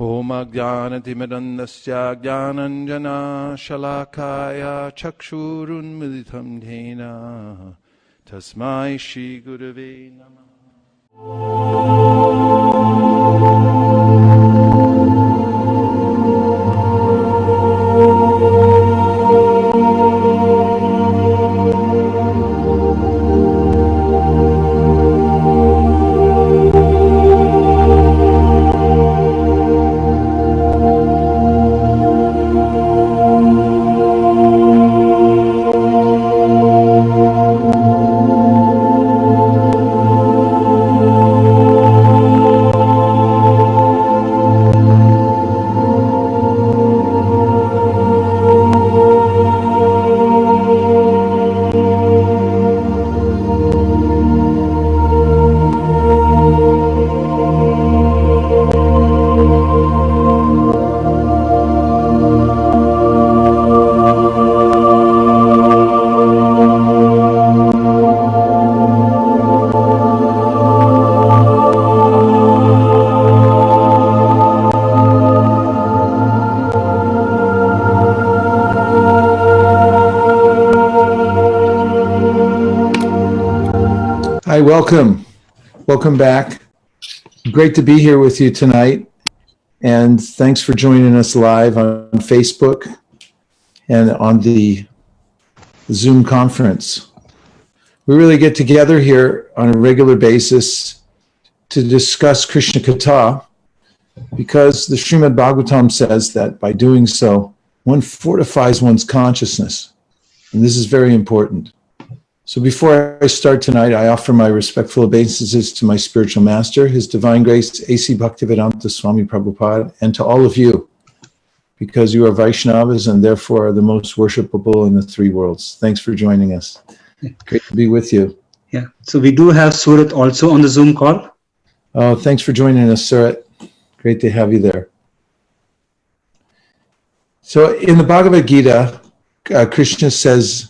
Om Ajnanatimidandasya Jnananjana Shalakaya Chakshurunmilitam Dhena Tasmai Shri Gurave Namah. Hi, welcome. Welcome back. Great to be here with you tonight. And thanks for joining us live on Facebook and on the Zoom conference. We really get together here on a regular basis to discuss Krishna Katha because the Srimad Bhagavatam says that by doing so, one fortifies one's consciousness. And this is very important. So before I start tonight, I offer my respectful obeisances to my spiritual master, His Divine Grace, A.C. Bhaktivedanta Swami Prabhupada, and to all of you, because you are Vaishnavas and therefore are the most worshipable in the three worlds. Thanks for joining us. Great to be with you. Yeah, so we do have Surat also on the Zoom call. Oh, thanks for joining us, Surat. Great to have you there. So in the Bhagavad Gita, Krishna says,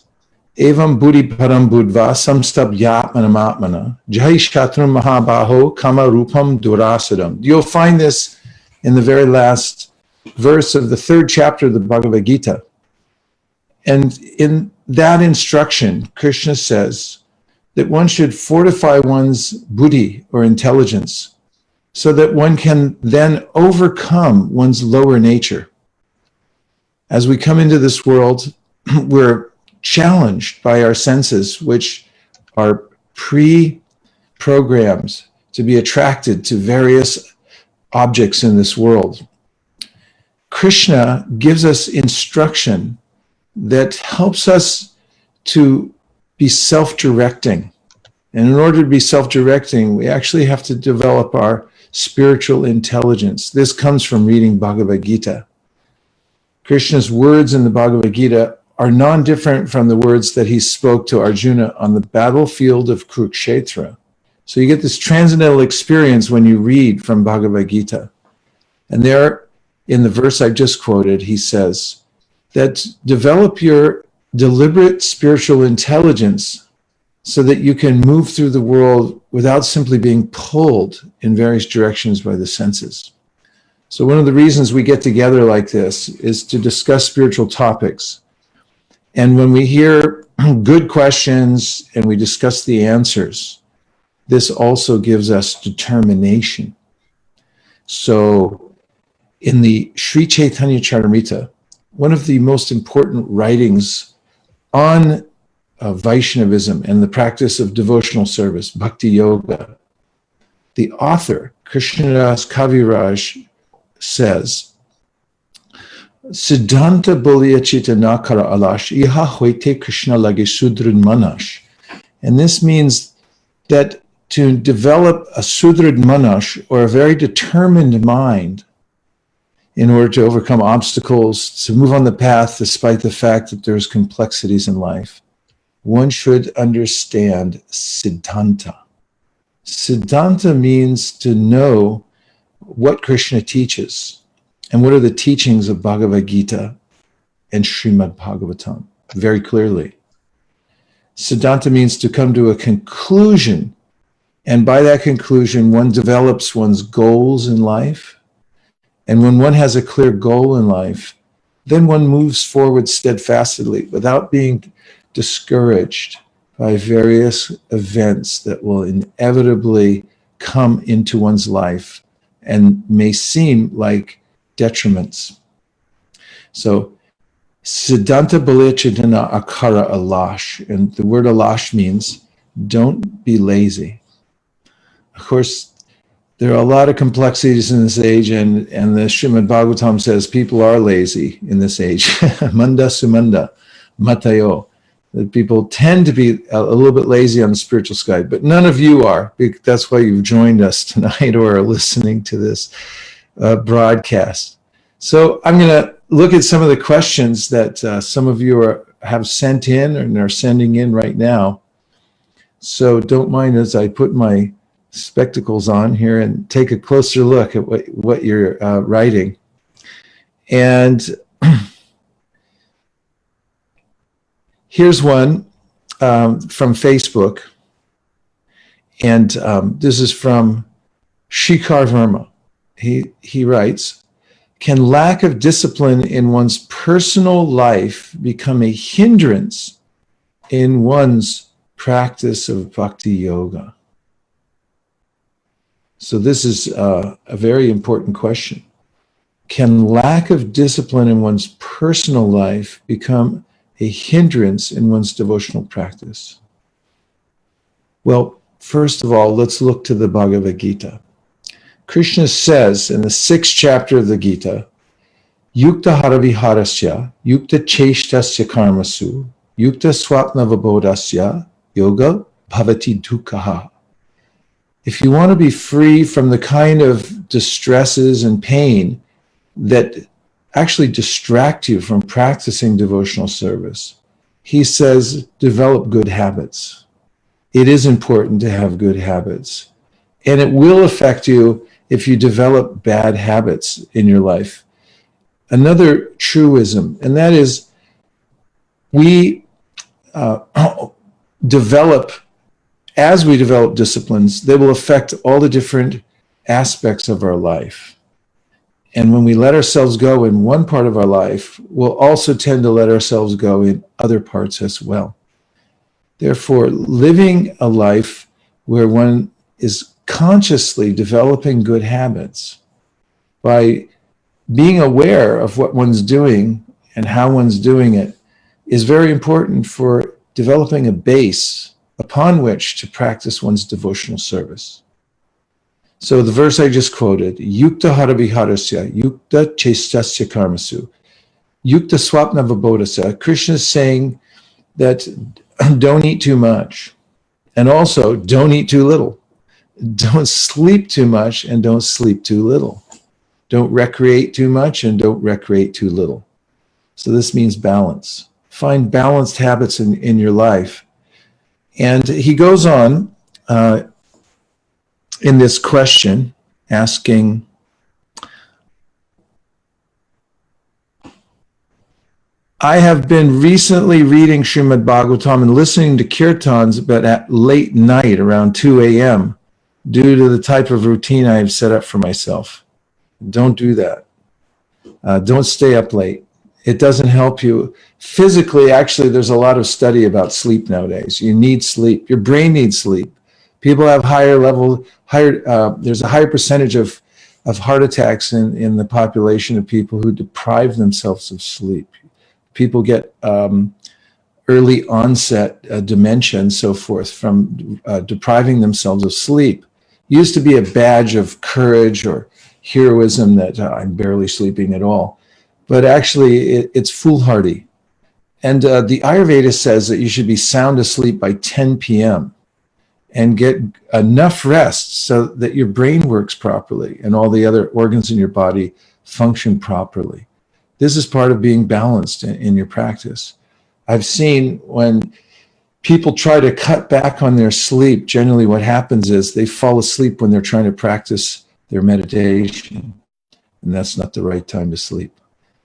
Evam buddhi param buddhva samstab yatmanam jai shatram mahabaho kama rupam durasadam. You'll find this in the very last verse of the third chapter of the Bhagavad Gita. And in that instruction, Krishna says that one should fortify one's buddhi or intelligence so that one can then overcome one's lower nature. As we come into this world, we're challenged by our senses, which are pre-programmed to be attracted to various objects in this world. Krishna gives us instruction that helps us to be self-directing. And in order to be self-directing, we actually have to develop our spiritual intelligence. This comes from reading Bhagavad Gita. Krishna's words in the Bhagavad Gita are non-different from the words that he spoke to Arjuna on the battlefield of Kurukshetra. So you get this transcendental experience when you read from Bhagavad Gita. And there, in the verse I've just quoted, he says that develop your deliberate spiritual intelligence so that you can move through the world without simply being pulled in various directions by the senses. So one of the reasons we get together like this is to discuss spiritual topics. And when we hear good questions and we discuss the answers, this also gives us determination. So in the Sri Chaitanya Charitamrita, one of the most important writings on Vaishnavism and the practice of devotional service, Bhakti Yoga, the author, Krishnadas Kaviraj, says, Siddhanta Bolya Chita Nakara Alash Iha Hoite Krishna Lage Sudrid Manash. And this means that to develop a Sudrid Manash, or a very determined mind, in order to overcome obstacles, to move on the path despite the fact that there's complexities in life, one should understand Siddhanta. Siddhanta means to know what Krishna teaches. And what are the teachings of Bhagavad Gita and Srimad Bhagavatam? Very clearly. Siddhanta means to come to a conclusion. And by that conclusion, one develops one's goals in life. And when one has a clear goal in life, then one moves forward steadfastly without being discouraged by various events that will inevitably come into one's life and may seem like detriments. So, Siddhanta Balechitana Akara Alash, and the word Alash means don't be lazy. Of course, there are a lot of complexities in this age, and the Srimad Bhagavatam says people are lazy in this age. Manda sumanda, matayo. That people tend to be a little bit lazy on the spiritual side, but none of you are. That's why you've joined us tonight or are listening to this broadcast. So I'm going to look at some of the questions that some of you have sent in and are sending in right now. So don't mind as I put my spectacles on here and take a closer look at what you're writing. And here's one from Facebook. And this is from Shikhar Verma. He writes, can lack of discipline in one's personal life become a hindrance in one's practice of bhakti yoga? So this is a very important question. Can lack of discipline in one's personal life become a hindrance in one's devotional practice? Well, first of all, let's look to the Bhagavad Gita. Krishna says in the 6th chapter of the Gita, Yukta haraviharasya, yukta cheshtasya karmasu, yukta swapna vibodasya, yoga bhavati dukkha. If you want to be free from the kind of distresses and pain that actually distract you from practicing devotional service, he says, develop good habits. It is important to have good habits. And it will affect you if you develop bad habits in your life. Another truism, and that is we develop, as we develop disciplines, they will affect all the different aspects of our life. And when we let ourselves go in one part of our life, we'll also tend to let ourselves go in other parts as well. Therefore, living a life where one is consciously developing good habits by being aware of what one's doing and how one's doing it is very important for developing a base upon which to practice one's devotional service. So the verse I just quoted, Yukta haraviharasya, Yukta chestasya karmasu, Yukta swapna vibodasya, Krishna is saying that don't eat too much, and also don't eat too little. Don't sleep too much and don't sleep too little. Don't recreate too much and don't recreate too little. So this means balance. Find balanced habits in your life. And he goes on in this question, asking, I have been recently reading Srimad Bhagavatam and listening to kirtans, but at late night around 2 a.m. due to the type of routine I have set up for myself. Don't do that. Don't stay up late. It doesn't help you. Physically, actually, there's a lot of study about sleep nowadays. You need sleep. Your brain needs sleep. People have there's a higher percentage of heart attacks in the population of people who deprive themselves of sleep. People get early onset dementia and so forth from depriving themselves of sleep. It used to be a badge of courage or heroism that I'm barely sleeping at all. But actually, it's foolhardy. And the Ayurveda says that you should be sound asleep by 10 p.m. and get enough rest so that your brain works properly and all the other organs in your body function properly. This is part of being balanced in your practice. I've seen when people try to cut back on their sleep, generally what happens is they fall asleep when they're trying to practice their meditation, and that's not the right time to sleep.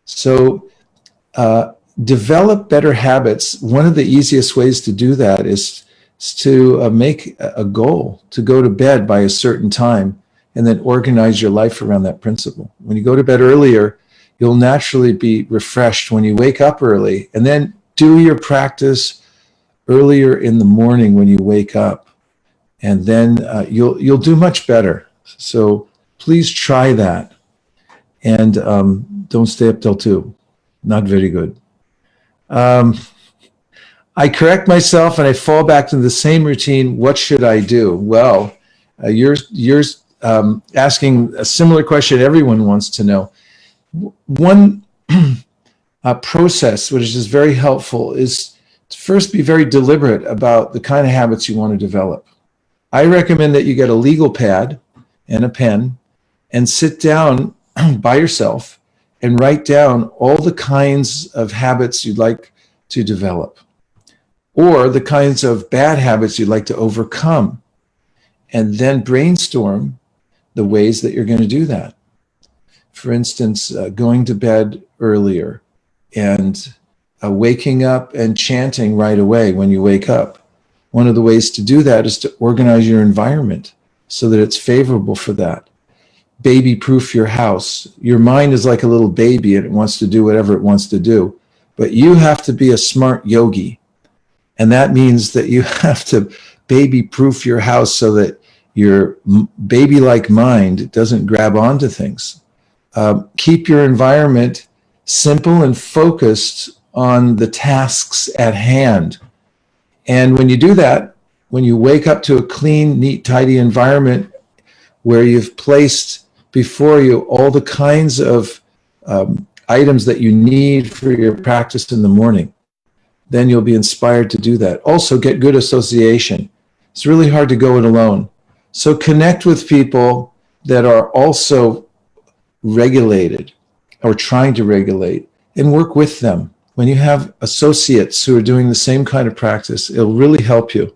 So develop better habits. One of the easiest ways to do that is to make a goal to go to bed by a certain time and then organize your life around that principle. When you go to bed earlier, you'll naturally be refreshed when you wake up early, and then do your practice earlier in the morning when you wake up, and then you'll do much better. So please try that, and don't stay up till 2. Not very good. I correct myself and I fall back to the same routine. What should I do? Well, you're asking a similar question everyone wants to know. One process, which is very helpful, is to first be very deliberate about the kind of habits you want to develop. I recommend that you get a legal pad and a pen and sit down by yourself and write down all the kinds of habits you'd like to develop, or the kinds of bad habits you'd like to overcome, and then brainstorm the ways that you're going to do that. For instance, going to bed earlier and waking up and chanting right away when you wake up. One of the ways to do that is to organize your environment so that it's favorable for that. Baby-proof your house. Your mind is like a little baby and it wants to do whatever it wants to do, but you have to be a smart yogi. And that means that you have to baby-proof your house so that your baby-like mind doesn't grab onto things. Keep your environment simple and focused on the tasks at hand. And when you do that, when you wake up to a clean, neat, tidy environment where you've placed before you all the kinds of items that you need for your practice in the morning, then you'll be inspired to do that. Also, get good association. It's really hard to go it alone. So connect with people that are also regulated or trying to regulate, and work with them. When you have associates who are doing the same kind of practice, it'll really help you.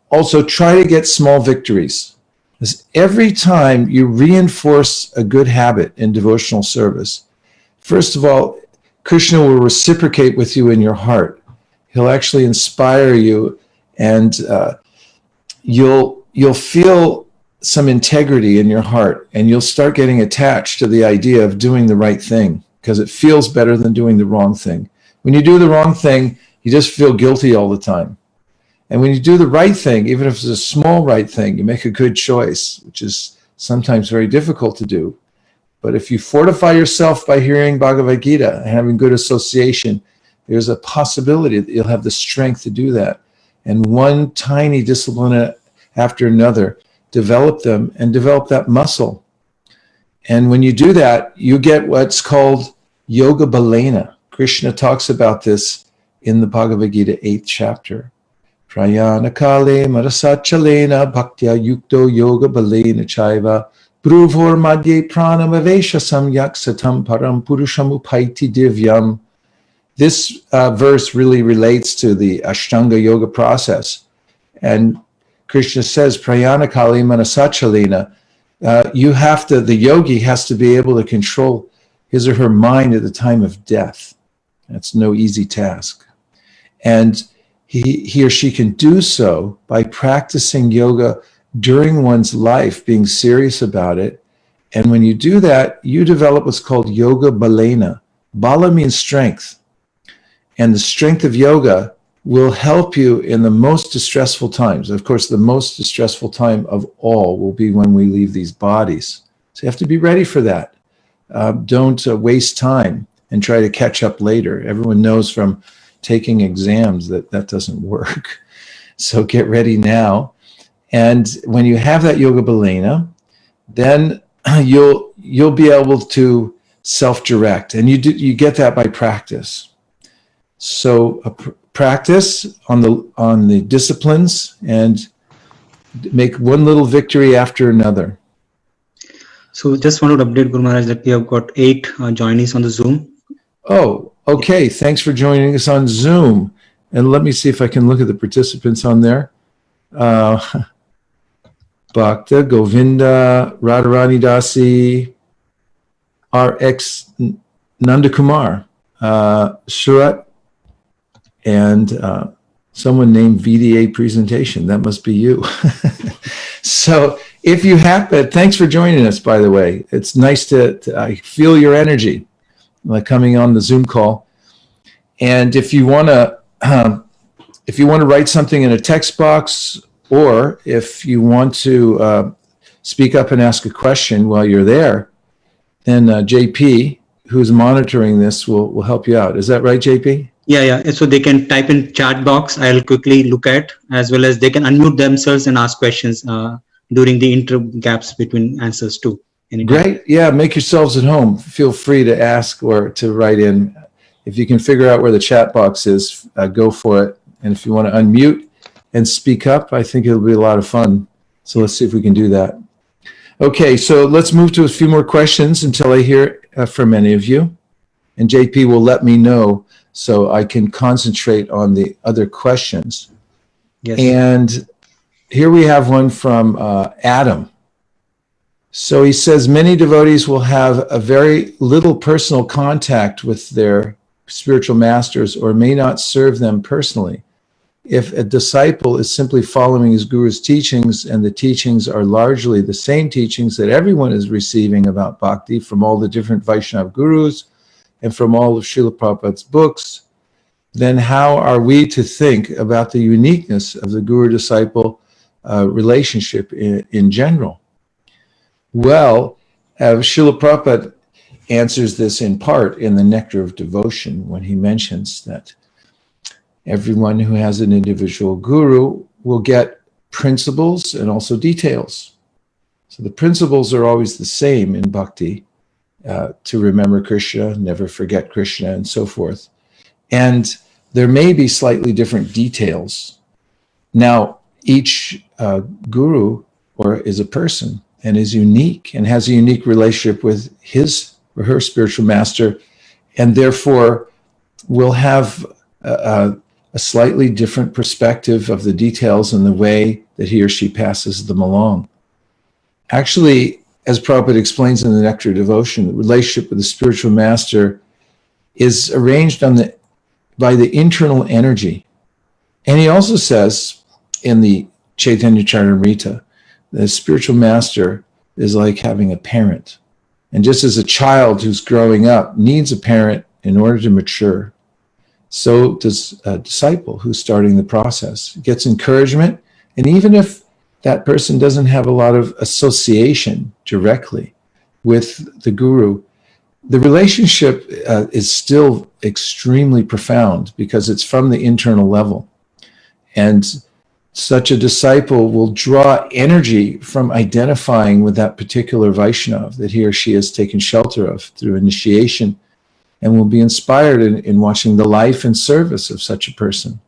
Also, try to get small victories. Because every time you reinforce a good habit in devotional service, first of all, Krishna will reciprocate with you in your heart. He'll actually inspire you, and you'll feel some integrity in your heart, and you'll start getting attached to the idea of doing the right thing because it feels better than doing the wrong thing. When you do the wrong thing, you just feel guilty all the time. And when you do the right thing, even if it's a small right thing, you make a good choice, which is sometimes very difficult to do. But if you fortify yourself by hearing Bhagavad Gita and having good association, there's a possibility that you'll have the strength to do that. And one tiny discipline after another, develop them and develop that muscle. And when you do that, you get what's called yoga balena. Krishna talks about this in the Bhagavad Gita 8th chapter. Prayana kale marasachalena bhaktya yukto yoga balena chaiva bruvor madhye pranamavesha samyak satam param purusham upaiti divyam. This verse really relates to the Ashtanga yoga process. And Krishna says, prayana kali manasachalena, the yogi has to be able to control his or her mind at the time of death. That's no easy task. And he or she can do so by practicing yoga during one's life, being serious about it. And when you do that, you develop what's called yoga balena. Bala means strength. And the strength of yoga will help you in the most distressful times. Of course, the most distressful time of all will be when we leave these bodies. So you have to be ready for that. Don't waste time and try to catch up later. Everyone knows from taking exams that that doesn't work. So get ready now. And when you have that yoga balena, then you'll be able to self-direct. And you get that by practice. So practice on the disciplines and make one little victory after another. So just wanted to update Guru Maharaj that we have got 8 joinees on the Zoom. Oh, okay. Thanks for joining us on Zoom. And let me see if I can look at the participants on there. Bhakta, Govinda, Radharani Dasi, RX Nandakumar, Surat, and someone named VDA presentation. That must be you. So If you happen, thanks for joining us, by the way. It's nice to I feel your energy like coming on the Zoom call. And if you want to write something in a text box, or if you want to speak up and ask a question while you're there, then JP, who's monitoring this, will help you out. Is that right, JP? Yeah. So they can type in chat box. I'll quickly look at, as well as they can unmute themselves and ask questions during the inter gaps between answers too. Anytime. Great. Yeah, make yourselves at home. Feel free to ask or to write in. If you can figure out where the chat box is, go for it. And if you want to unmute and speak up, I think it'll be a lot of fun. So let's see if we can do that. Okay, so let's move to a few more questions until I hear from any of you. And JP will let me know so I can concentrate on the other questions. Yes. And here we have one from Adam. So he says, many devotees will have a very little personal contact with their spiritual masters or may not serve them personally. If a disciple is simply following his guru's teachings and the teachings are largely the same teachings that everyone is receiving about bhakti from all the different Vaishnava gurus and from all of Srila Prabhupada's books, then how are we to think about the uniqueness of the guru-disciple relationship in general? Well, Srila Prabhupada answers this in part in the Nectar of Devotion when he mentions that everyone who has an individual guru will get principles and also details. So the principles are always the same in bhakti, to remember Krishna, never forget Krishna, and so forth. And there may be slightly different details. Now, each guru is a person and is unique and has a unique relationship with his or her spiritual master, and therefore will have a slightly different perspective of the details and the way that he or she passes them along. Actually, as Prabhupada explains in the Nectar of Devotion, the relationship with the spiritual master is arranged by the internal energy. And he also says in the Chaitanya Charitamrita, the spiritual master is like having a parent. And just as a child who's growing up needs a parent in order to mature, so does a disciple who's starting the process. Gets encouragement, and even if that person doesn't have a lot of association directly with the guru, the relationship is still extremely profound because it's from the internal level. And such a disciple will draw energy from identifying with that particular Vaishnava that he or she has taken shelter of through initiation, and will be inspired in watching the life and service of such a person.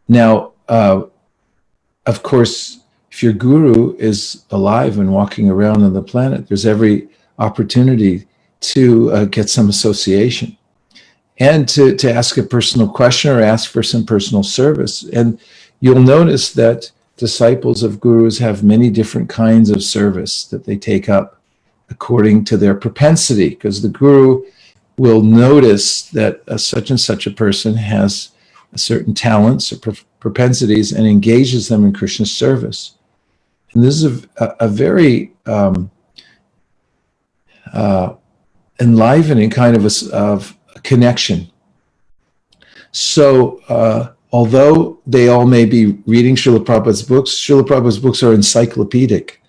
Now, of course, if your guru is alive and walking around on the planet, there's every opportunity to get some association and to ask a personal question or ask for some personal service. And you'll notice that disciples of gurus have many different kinds of service that they take up according to their propensity, because the guru will notice that such and such a person has certain talents or propensities and engages them in Krishna's service. And this is a very enlivening kind of a connection. So although they all may be reading Srila Prabhupada's books are encyclopedic.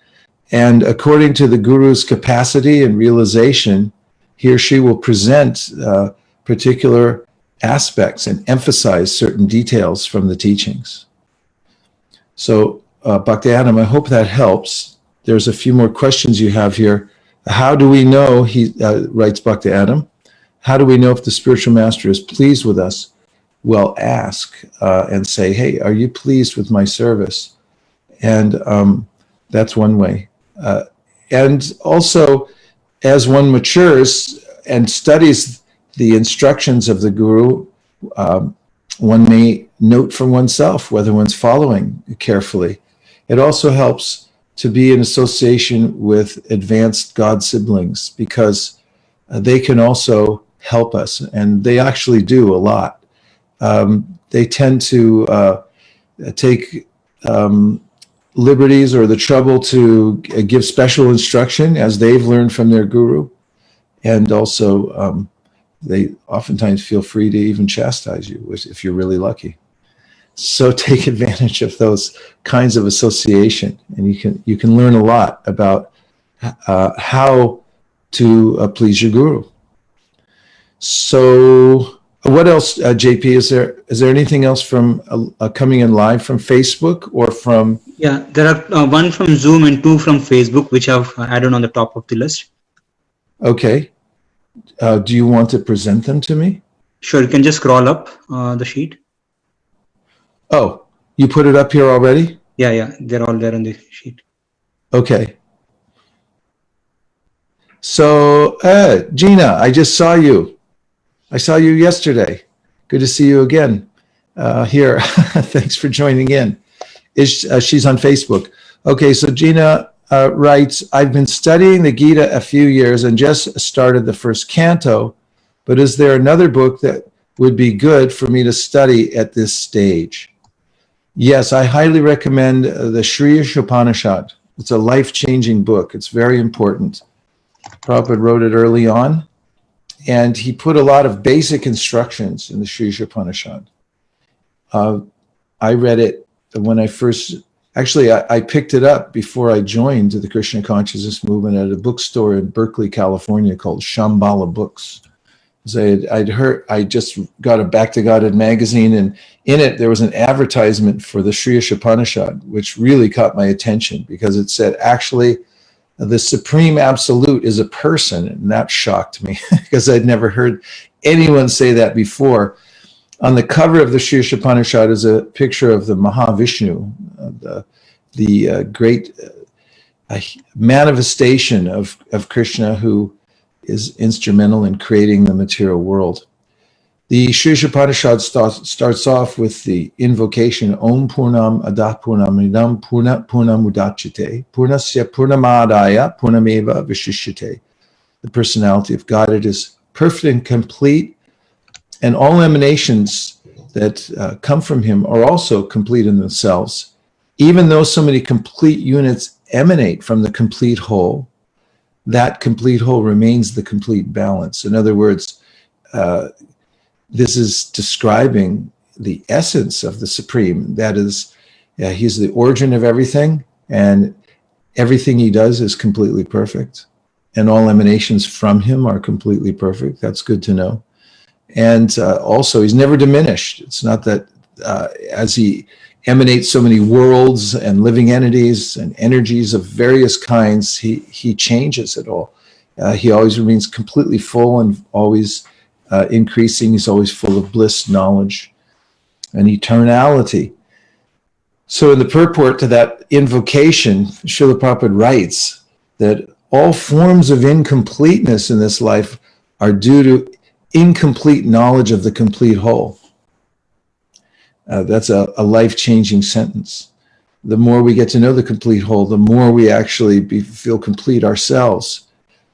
And according to the guru's capacity and realization, he or she will present particular aspects and emphasize certain details from the teachings. So, Bhakti Adam, I hope that helps. There's a few more questions you have here. How do we know, writes Bhakti Adam, how do we know if the spiritual master is pleased with us? Well, ask and say, hey, are you pleased with my service? And that's one way. And also, as one matures and studies the instructions of the guru, one may note for oneself whether one's following carefully. It also helps to be in association with advanced God siblings, because they can also help us, and they actually do a lot. They tend to take liberties or the trouble to give special instruction as they've learned from their guru. And also, they oftentimes feel free to even chastise you if you're really lucky. So take advantage of those kinds of association, and you can learn a lot about how to please your guru. So what else, JP? Is there anything else from coming in live from Facebook or from? Yeah, there are one from Zoom and two from Facebook, which I've added on the top of the list. Okay. Do you want to present them to me? Sure, you can just scroll up the sheet. Oh, you put it up here already? Yeah, they're all there on the sheet. Okay. So, Gina, I just saw you. I saw you yesterday. Good to see you again here. Thanks for joining in. She's on Facebook. Okay, so Gina writes, I've been studying the Gita a few years and just started the first canto, but is there another book that would be good for me to study at this stage? Yes, I highly recommend the Sri Upanishad. It's a life-changing book. It's very important. Prabhupada wrote it early on, and he put a lot of basic instructions in the Sri Upanishad. I read it when I first, actually, I picked it up before I joined the Krishna Consciousness Movement at a bookstore in Berkeley, California called Shambhala Books. I just got a Back to Godhead magazine, and in it there was an advertisement for the Sri Upanishad, which really caught my attention because it said, actually, the Supreme Absolute is a person, and that shocked me because I'd never heard anyone say that before. On the cover of the Sri Upanishad is a picture of the Mahavishnu, the great manifestation of Krishna, who is instrumental in creating the material world. The Sri Upanishad starts off with the invocation Om Purnam Adah Purnamidam Purnam Udachyate Purnasya Purnamadaya Purnameva Vishishyate. The personality of God, it is perfect and complete, and all emanations that come from him are also complete in themselves. Even though so many complete units emanate from the complete whole, that complete whole remains the complete balance. In other words, this is describing the essence of the Supreme. That is, he's the origin of everything, and everything he does is completely perfect. And all emanations from him are completely perfect. That's good to know. And also, he's never diminished. It's not that as he emanates so many worlds and living entities and energies of various kinds, he changes it all. He always remains completely full and always increasing. He's always full of bliss, knowledge, and eternality. So in the purport to that invocation, Srila Prabhupada writes that all forms of incompleteness in this life are due to incomplete knowledge of the complete whole. That's a life-changing sentence. The more we get to know the complete whole, the more we actually feel complete ourselves.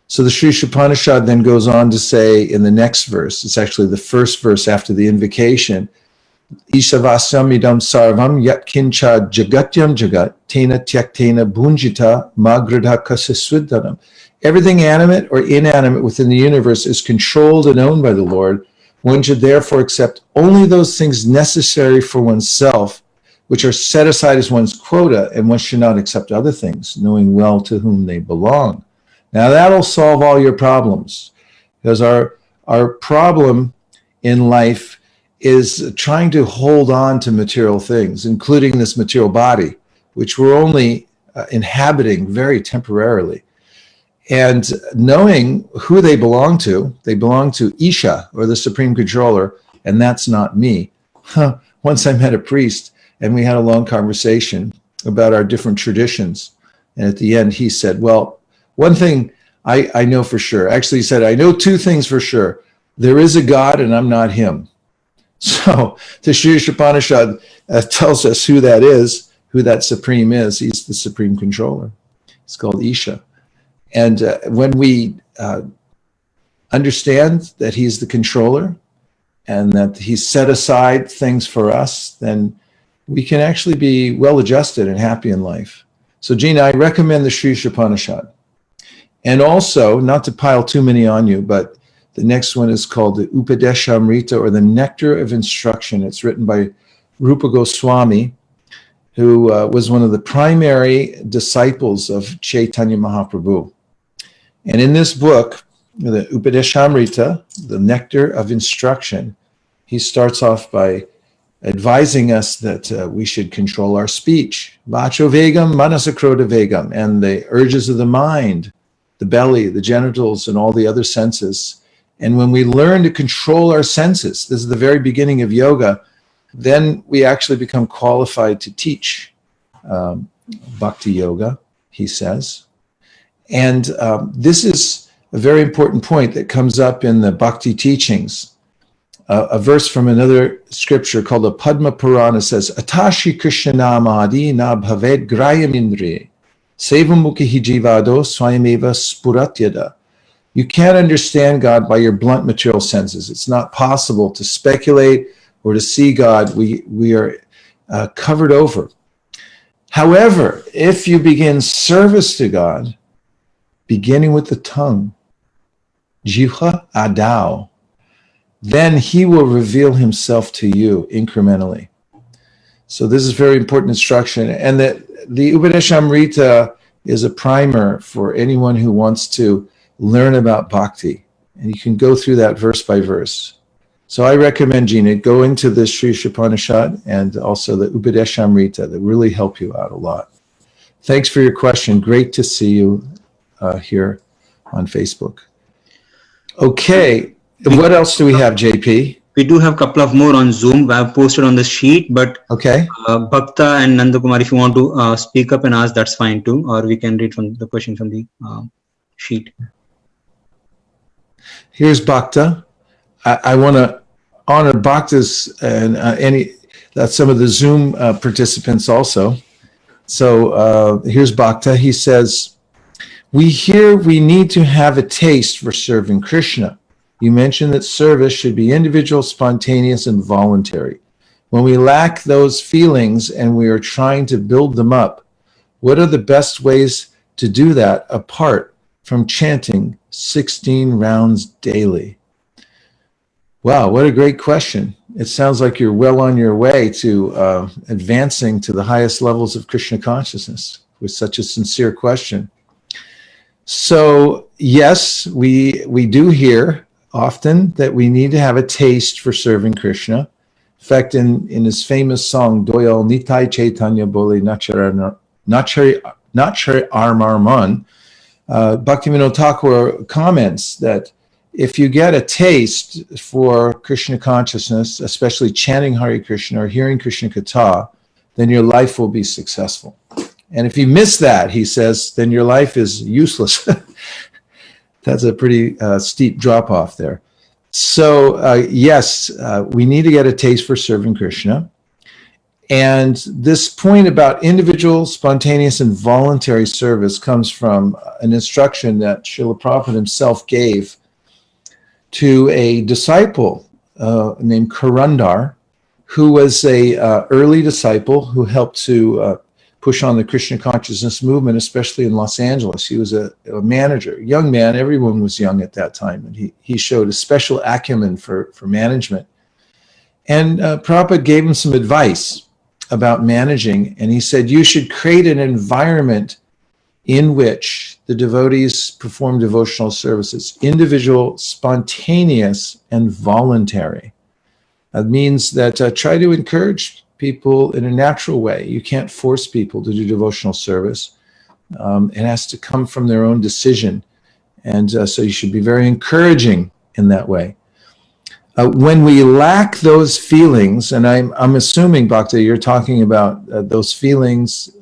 So the Sri Upanishad then goes on to say in the next verse, it's actually the first verse after the invocation, Ishavasam idam sarvam yat kincha jagatyam jagat tena tyaktena bhunjita magradha kasasvidhanam. Everything animate or inanimate within the universe is controlled and owned by the Lord. One should therefore accept only those things necessary for oneself, which are set aside as one's quota, and one should not accept other things, knowing well to whom they belong. Now that'll solve all your problems, because our problem in life is trying to hold on to material things, including this material body, which we're only inhabiting very temporarily. And knowing who they belong to Isha, or the Supreme Controller, and that's not me. Once I met a priest, and we had a long conversation about our different traditions. And at the end, he said, well, one thing I know for sure. Actually, he said, I know two things for sure. There is a God, and I'm not him. So the Sri Upanishad tells us who that is, who that Supreme is. He's the Supreme Controller. It's called Isha. And when we understand that he's the controller and that he's set aside things for us, then we can actually be well-adjusted and happy in life. So Gina, I recommend the Sri Upanishad. And also, not to pile too many on you, but the next one is called the Upadeshamrita, or the Nectar of Instruction. It's written by Rupa Goswami, who was one of the primary disciples of Chaitanya Mahaprabhu. And in this book, the Upadeshamrita, the Nectar of Instruction, he starts off by advising us that we should control our speech. Vacho vegam, manasakroda vegam, and the urges of the mind, the belly, the genitals, and all the other senses. And when we learn to control our senses, this is the very beginning of yoga, then we actually become qualified to teach bhakti yoga, he says. And this is a very important point that comes up in the bhakti teachings. A verse from another scripture called the Padma Purana says, Atashi Krishnamadi na bhaved grayam indriye, sevamukhi jivado swayameva spuratyada. You can't understand God by your blunt material senses. It's not possible to speculate or to see God. We are covered over. However, if you begin service to God, beginning with the tongue, jivha adao, then he will reveal himself to you incrementally. So this is very important instruction. And that the Upadeshamrita is a primer for anyone who wants to learn about bhakti. And you can go through that verse by verse. So I recommend, Gina, go into the Sri Upanishad and also the Upadeshamrita that really help you out a lot. Thanks for your question. Great to see you here on Facebook. Okay. What else do we have, JP? We do have a couple of more on Zoom. I've posted on the sheet, but okay. Bhakta and Nandakumar, if you want to speak up and ask, that's fine too. Or we can read from the question from the sheet. Here's Bhakta. I want to honor Bhaktas and some of the Zoom participants also. So here's Bhakta. He says, we hear we need to have a taste for serving Krishna. You mentioned that service should be individual, spontaneous, and voluntary. When we lack those feelings and we are trying to build them up, what are the best ways to do that apart from chanting 16 rounds daily? Wow, what a great question. It sounds like you're well on your way to advancing to the highest levels of Krishna consciousness with such a sincere question. So, yes, we do hear often that we need to have a taste for serving Krishna. In fact, in his famous song, Doyal Nitai Chaitanya Bole Nachari Armarman, Bhaktivinoda Thakur comments that if you get a taste for Krishna consciousness, especially chanting Hare Krishna or hearing Krishna Katha, then your life will be successful. And if you miss that, he says, then your life is useless. That's a pretty steep drop off there. So yes, we need to get a taste for serving Krishna. And this point about individual, spontaneous, and voluntary service comes from an instruction that Srila Prabhupada himself gave to a disciple named Karandar, who was a early disciple who helped to push on the Krishna consciousness movement, especially in Los Angeles. He was a manager, young man. Everyone was young at that time. And he showed a special acumen for management. And Prabhupada gave him some advice about managing. And he said, you should create an environment in which the devotees perform devotional services, individual, spontaneous, and voluntary. That means that try to encourage people in a natural way. You can't force people to do devotional service. It has to come from their own decision. And so you should be very encouraging in that way. When we lack those feelings, and I'm assuming, Bhakti, you're talking about those feelings,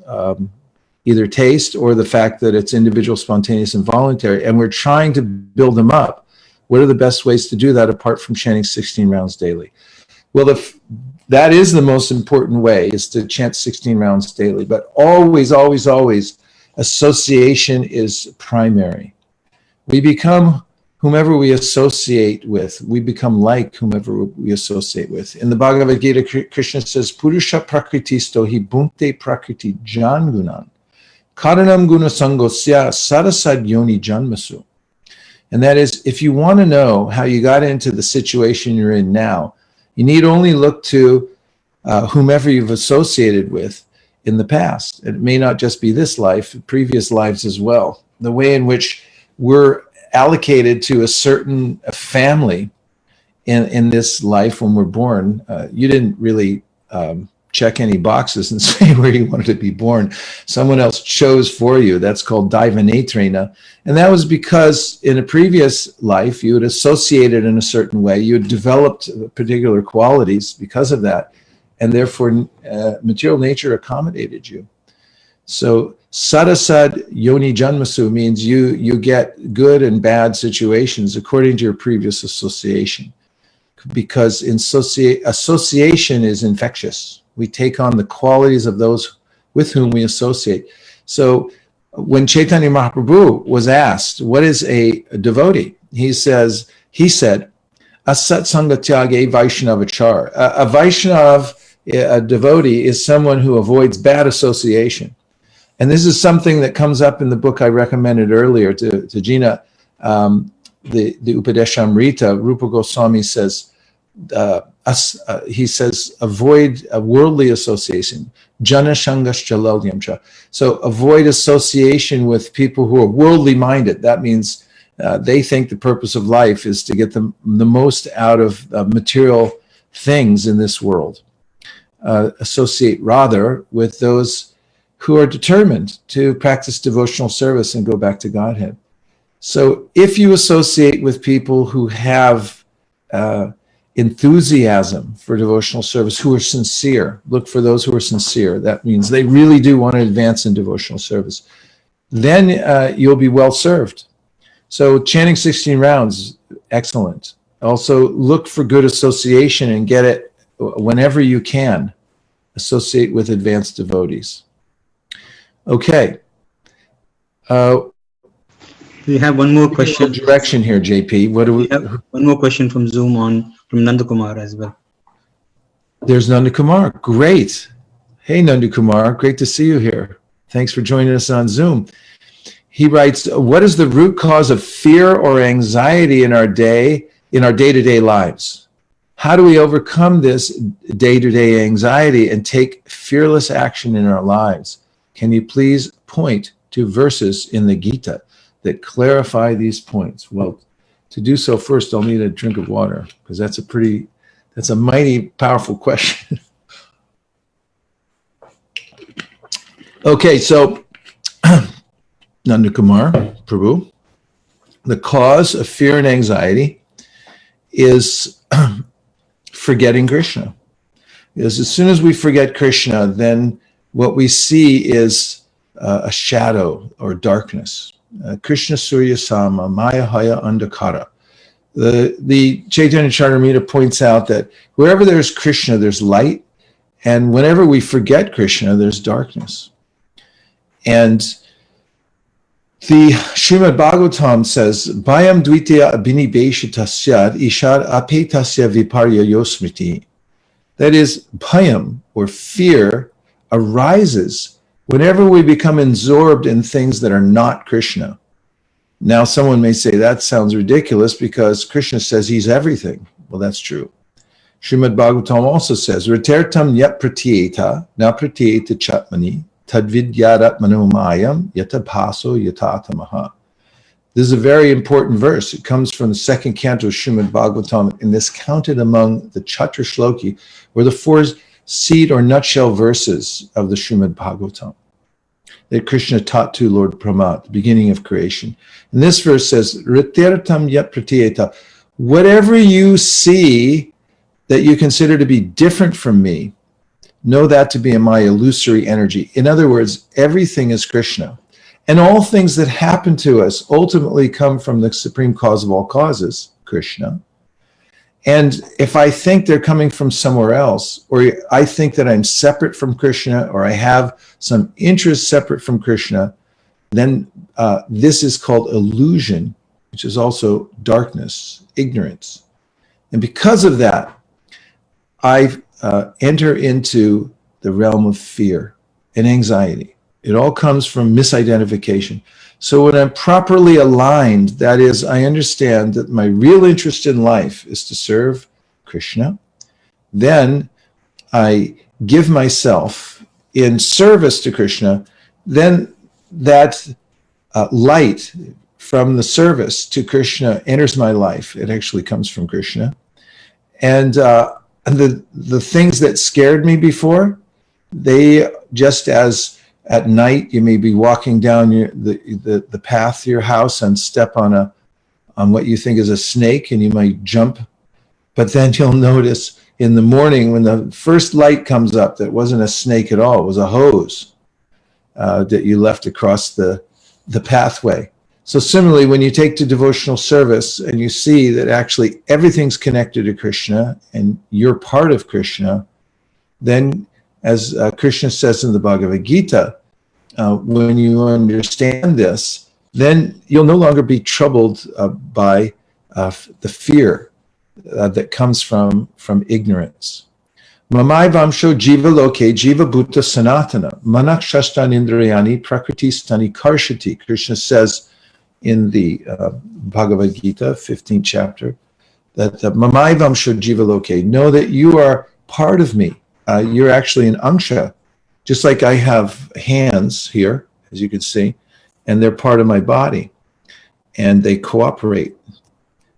either taste or the fact that it's individual, spontaneous, and voluntary, and we're trying to build them up. What are the best ways to do that apart from chanting 16 rounds daily? Well, that is the most important way, is to chant 16 rounds daily. But always, association is primary. We become whomever we associate with, we become like whomever we associate with. In the Bhagavad Gita, Krishna says, Purusha prakritisto hi bhunte prakriti jangunan, karanam guna sangosya sarasad yoni janmasu. And that is, if you want to know how you got into the situation you're in now, you need only look to whomever you've associated with in the past. It may not just be this life, previous lives as well. The way in which we're allocated to a certain family in this life when we're born. You didn't really check any boxes and say where you wanted to be born. Someone else chose for you. That's called Daivanetrena. And that was because in a previous life, you had associated in a certain way. You had developed particular qualities because of that. And therefore, material nature accommodated you. So Sarasad Yoni Janmasu means you get good and bad situations according to your previous association. Because association is infectious. We take on the qualities of those with whom we associate. So when Chaitanya Mahaprabhu was asked, what is a devotee? He said, Asat Sangatyage Vaishnavachar. A Vaishnav, a devotee, is someone who avoids bad association. And this is something that comes up in the book I recommended earlier to Gina, the Upadeshamrita. Rupa Goswami says, he says, avoid a worldly association. Jana Shangash Jalodyamcha. So avoid association with people who are worldly minded. That means they think the purpose of life is to get the most out of material things in this world. Associate rather with those who are determined to practice devotional service and go back to Godhead. So if you associate with people who have enthusiasm for devotional service, who are sincere, look for those who are sincere. That means they really do want to advance in devotional service. Then you'll be well served. So chanting 16 rounds, excellent. Also look for good association and get it whenever you can. Associate with advanced devotees. Okay. We have one more question. Direction here, JP. What do we have? One more question from Zoom from Nandakumar as well. There's Nandakumar. Great. Hey, Nandakumar. Great to see you here. Thanks for joining us on Zoom. He writes, what is the root cause of fear or anxiety in our day-to-day lives? How do we overcome this day-to-day anxiety and take fearless action in our lives? Can you please point to verses in the Gita that clarify these points? Well, to do so, first I'll need a drink of water, because that's a mighty powerful question. Okay, so Nandakumar Prabhu, the cause of fear and anxiety is forgetting Krishna. Because as soon as we forget Krishna, then what we see is a shadow or darkness. Krishna Surya Sama, Maya Haya Andhakara. The Chaitanya Charitamrita points out that wherever there's Krishna, there's light, and whenever we forget Krishna, there's darkness. And the Srimad Bhagavatam says, Bhayam dvitiya abhinibheshitasyad ishad apetasya viparya yosmriti. That is, bhayam, or fear, arises whenever we become absorbed in things that are not Krishna. Now, someone may say that sounds ridiculous because Krishna says he's everything. Well, that's true. Srimad Bhagavatam also says, Ritertam yat pratyeta, na pratyeta chatmani, tadvidyaratmano mayam, yatapaso yatatamaha. This is a very important verse. It comes from the second canto of Srimad Bhagavatam, and is counted among the Chatra Shloki, or the four seed or nutshell verses of the Srimad Bhagavatam that Krishna taught to Lord Brahma at the beginning of creation. And this verse says, Ritirtam yat pratyeta, whatever you see that you consider to be different from me, know that to be my illusory energy. In other words, everything is Krishna. And all things that happen to us ultimately come from the supreme cause of all causes, Krishna. And if I think they're coming from somewhere else, or I think that I'm separate from Krishna, or I have some interest separate from Krishna, then this is called illusion, which is also darkness, ignorance. And because of that, I enter into the realm of fear and anxiety. It all comes from misidentification. So when I'm properly aligned, that is, I understand that my real interest in life is to serve Krishna, then I give myself in service to Krishna, then that light from the service to Krishna enters my life. It actually comes from Krishna. And the things that scared me before, they, just as at night you may be walking down the path to your house and step on what you think is a snake, and you might jump, but then you'll notice in the morning when the first light comes up that wasn't a snake at all, it was a hose that you left across the pathway. So similarly, when you take to devotional service and you see that actually everything's connected to Krishna and you're part of Krishna, then as Krishna says in the Bhagavad Gita, when you understand this, then you'll no longer be troubled by the fear that comes from ignorance. Mamai vamsho jiva loke jiva bhuta sanatana manak shastan indrayani prakriti stani karshati. Krishna says in the Bhagavad Gita, 15th chapter, that Mamai vamsho jiva loke, know that you are part of me. You're actually an angsha, just like I have hands here, as you can see, and they're part of my body, and they cooperate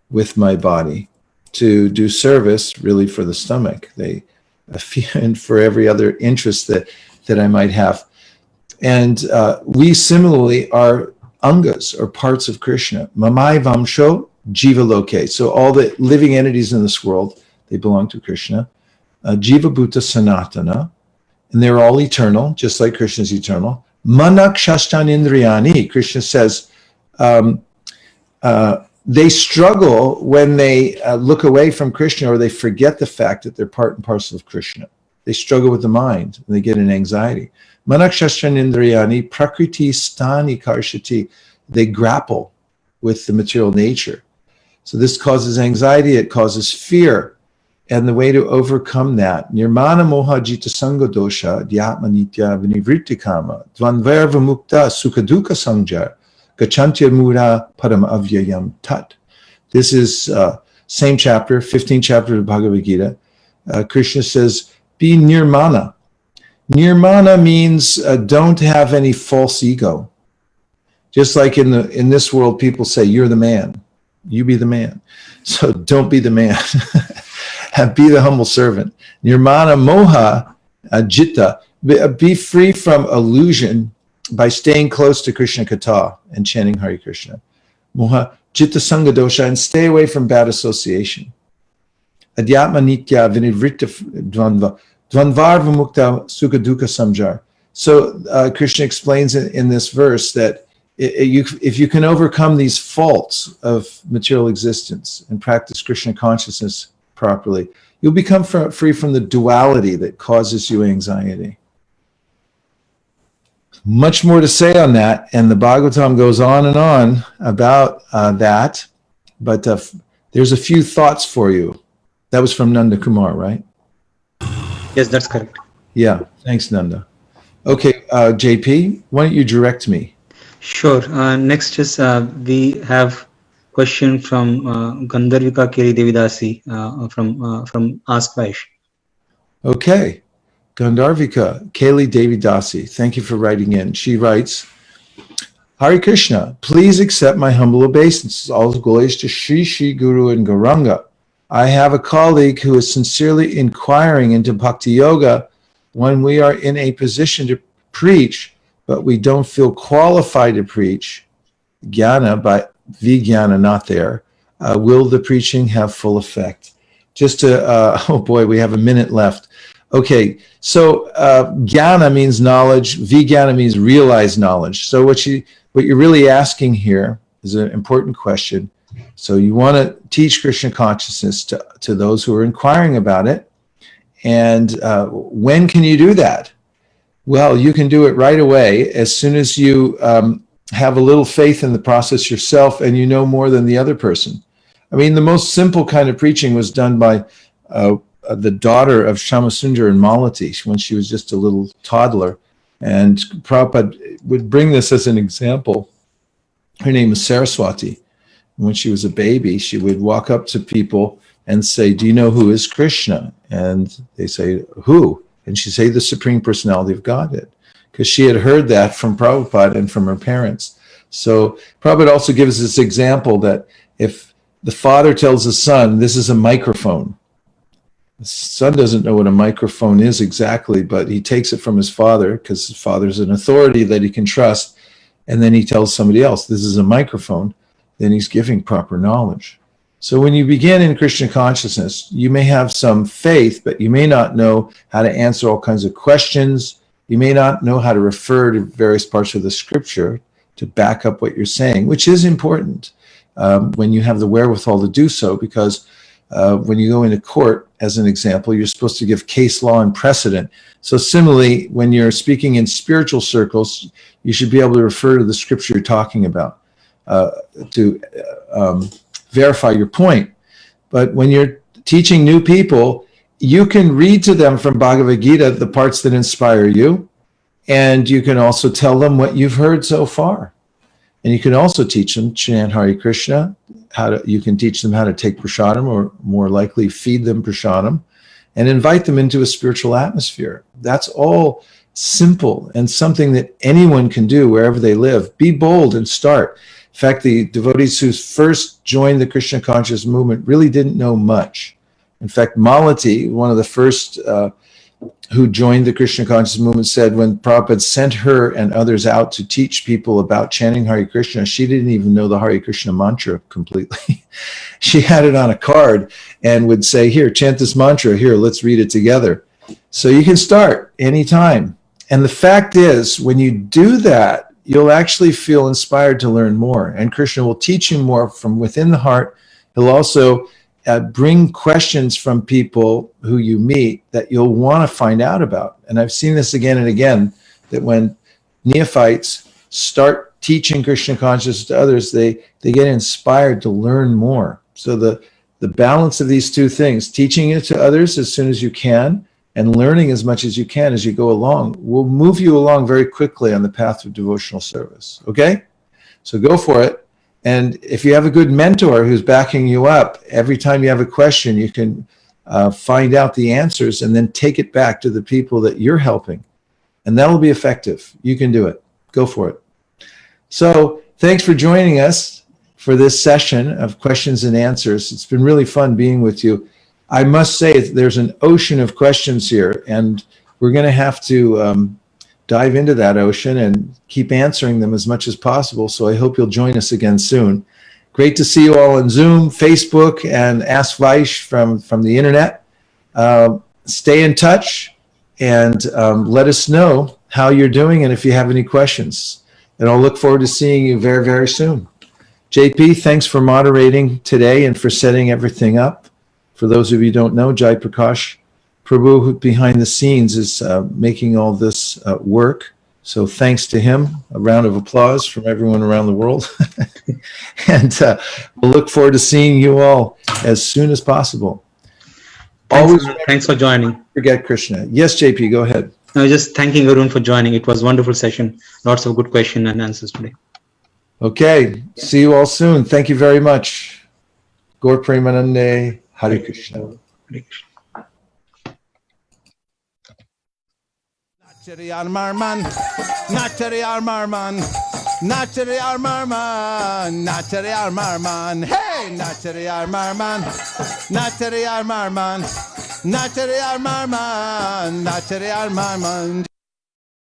with my body to do service, really, for the stomach. They and for every other interest that I might have. And we similarly are angas, or parts of Krishna. Mamai vamsho jiva loke. So all the living entities in this world, they belong to Krishna. Jiva bhuta sanatana, and they're all eternal, just like Krishna is eternal. Manak shastan indriyani. Krishna says they struggle when they look away from Krishna, or they forget the fact that they're part and parcel of Krishna. They struggle with the mind, and they get an anxiety. Manak shastan indriyani prakriti stani karshati. They grapple with the material nature. So this causes anxiety, it causes fear. And the way to overcome that, nirmana moha jita sanga dosha, dhyatma nitya vinivritti kama, dvanvarva mukta sukhaduka sangjar, gachantya mura param avyayam tat. This is same chapter, 15th chapter of Bhagavad Gita. Krishna says, be nirmana. Nirmana means don't have any false ego. Just like in this world, people say, you're the man. You be the man. So don't be the man. Be the humble servant. Nirmana moha jitta. Be free from illusion by staying close to Krishna Katha and chanting Hare Krishna. Moha jitta sanga dosha, and stay away from bad association. Adhyatma nitya vinivritta dvanva. Dvanvarva mukta sukha dukkha samjar. So Krishna explains in this verse that if you can overcome these faults of material existence and practice Krishna consciousness properly, you'll become free from the duality that causes you anxiety. Much more to say on that, and the Bhagavatam goes on and on about that, but there's a few thoughts for you. That was from Nanda Kumar, right? Yes, that's correct. Yeah, thanks, Nanda. Okay, JP, why don't you direct me? Sure. Next is we have question from Gandharvika Keri Devidasi from Ask Vaish. Okay, Gandharvika Keli Devidasi, thank you for writing in. She writes, Hare Krishna, please accept my humble obeisances. All glories to Shri Shri Guru and Gauranga. I have a colleague who is sincerely inquiring into Bhakti Yoga when we are in a position to preach, but we don't feel qualified to preach. Jnana, but Vijnana not there. Will the preaching have full effect? Just to, oh boy, we have a minute left. Okay, so Jnana means knowledge, Vijnana means realized knowledge. So what you're really asking here is an important question. So you want to teach Krishna consciousness to those who are inquiring about it. And when can you do that? Well, you can do it right away as soon as you have a little faith in the process yourself, and you know more than the other person. I mean, the most simple kind of preaching was done by the daughter of Shamasundar in Malati when she was just a little toddler. And Prabhupada would bring this as an example. Her name is Saraswati. When she was a baby, she would walk up to people and say, "Do you know who is Krishna?" And they say, "Who?" And she'd say, "The Supreme Personality of Godhead," because she had heard that from Prabhupada and from her parents. So Prabhupada also gives this example that if the father tells the son, "This is a microphone," the son doesn't know what a microphone is exactly, but he takes it from his father because his father's an authority that he can trust. And then he tells somebody else, "This is a microphone," then he's giving proper knowledge. So when you begin in Krishna consciousness, you may have some faith, but you may not know how to answer all kinds of questions. You may not know how to refer to various parts of the scripture to back up what you're saying, which is important when you have the wherewithal to do so, because when you go into court, as an example, you're supposed to give case law and precedent. So similarly, when you're speaking in spiritual circles, you should be able to refer to the scripture you're talking about to verify your point. But when you're teaching new people, you can read to them from Bhagavad Gita the parts that inspire you, and you can also tell them what you've heard so far. And you can also teach them chant Hare Krishna. You can teach them how to take prasadam, or more likely feed them prasadam, and invite them into a spiritual atmosphere. That's all simple and something that anyone can do wherever they live. Be bold and start. In fact, the devotees who first joined the Krishna conscious movement really didn't know much. In fact, Malati, one of the first who joined the Krishna conscious movement, said when Prabhupada sent her and others out to teach people about chanting Hare Krishna, she didn't even know the Hare Krishna mantra completely. She had it on a card and would say, "Here, chant this mantra. Here, let's read it together." So you can start anytime. And the fact is, when you do that, you'll actually feel inspired to learn more. And Krishna will teach you more from within the heart. He'll also bring questions from people who you meet that you'll want to find out about. And I've seen this again and again, that when neophytes start teaching Krishna consciousness to others, they get inspired to learn more. So the balance of these two things, teaching it to others as soon as you can and learning as much as you can as you go along, will move you along very quickly on the path of devotional service. Okay? So go for it. And if you have a good mentor who's backing you up, every time you have a question, you can find out the answers and then take it back to the people that you're helping. And that'll be effective. You can do it. Go for it. So thanks for joining us for this session of questions and answers. It's been really fun being with you. I must say there's an ocean of questions here, and we're going to have to dive into that ocean and keep answering them as much as possible. So I hope you'll join us again soon. Great to see you all on Zoom, Facebook, and Ask Vaish from the internet. Stay in touch and let us know how you're doing and if you have any questions. And I'll look forward to seeing you very, very soon. JP, thanks for moderating today and for setting everything up. For those of you who don't know, Jai Prakash Prabhu, who behind the scenes is making all this work. So thanks to him. A round of applause from everyone around the world. And we'll look forward to seeing you all as soon as possible. Thanks for joining. Forget Krishna. Yes, JP, go ahead. I was just thanking everyone for joining. It was a wonderful session. Lots of good questions and answers today. Okay. See you all soon. Thank you very much. Gaur Premanande. Hare Krishna. Hare Krishna. Nachari Armarman, Nachari Armarman, Nachari Armarman, Nachari Armarman, hey, Nachari Armarman, Nachari Armarman, Nachari Armarman, Nachari Armarman.